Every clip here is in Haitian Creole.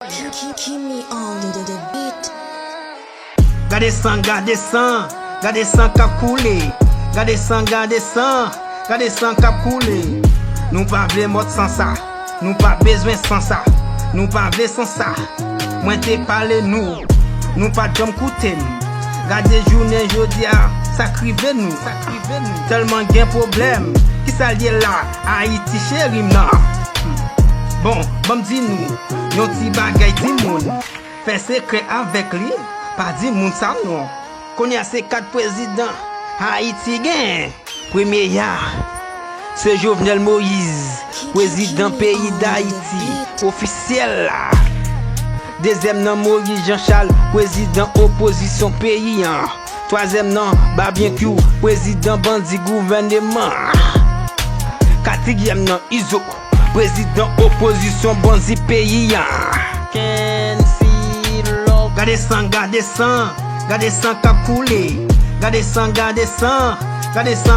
Keep me on the beat. Gade sang kap koule. Gade sang kap koule. Nou pa vle mot sans ça. Nou pa bezwen sans ça. Nou pa vle sans ça. Mwen te pale nou pa jom koute nou. Gade jounen jodia, sa krive nou. Tellement gen problem, ki sa liye la, Haïti chérim nan. Bon di nou, yon ti bagay di moun. Fè sekre avek li, pa di moun sa non. Konya se 4 président, Haïti gen. Premier ya, se Jovenel Moïse, président pays d'Haïti, officiel la. Deuxième nan Maurice Jean-Charles, président opposition pays. Troisième nan Babien-Q, président bandi gouvernement. Quatrième nan Izo, président opposition bandi pays. Gade sang kap koule. Gade sang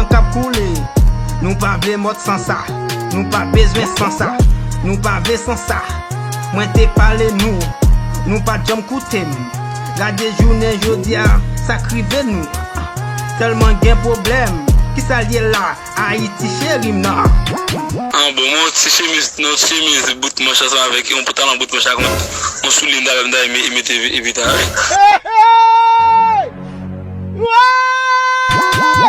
kap koule. Nou pa vle mot sans ça. Nou pa bezwen sans ça. Nou pa vle sans ça. Mwen te pale nou pa jom koute nou. Gade jounen jodia, sa krive nou. Tellement gen problem, ki sa liye la, Haïti chérim nan. Bon, mon chemise bout mon chanson avec un pantalon bout mon chaque on souligne d'aller éviter.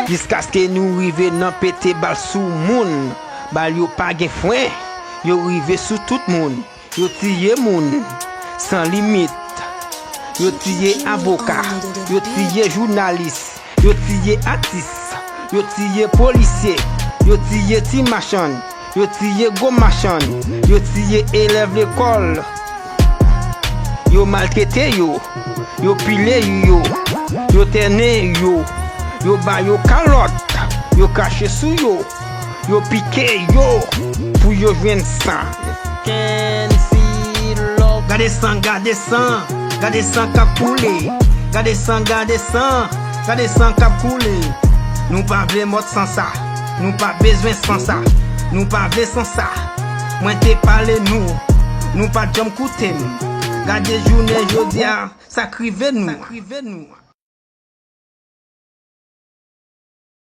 Jusqu'à ce que nous rive nan pété bal sou moun. Bal yo pa gen fwen, yo rive sou tout moun. Yo tiye moun sans limite. Yo tiye avocat, yo tiye journaliste, yo tiye artiste, yo tiye policier, yo tiye ti machan, yo tiye go machan, yo tiye élève l'école. Yo maltraité yo pile yo terne yo ba yo calotte, yo caché sou yo piqué pour yo jwenn sang. Gade sang kap koule. Gade sang kap koule. Nou pa vle mot sans ça. Nou pa bezwen sans ça. Nou pa vle sans ça. Mwen te pale nou pa jom koute nou. Gade jounen jodia, sa krive nou.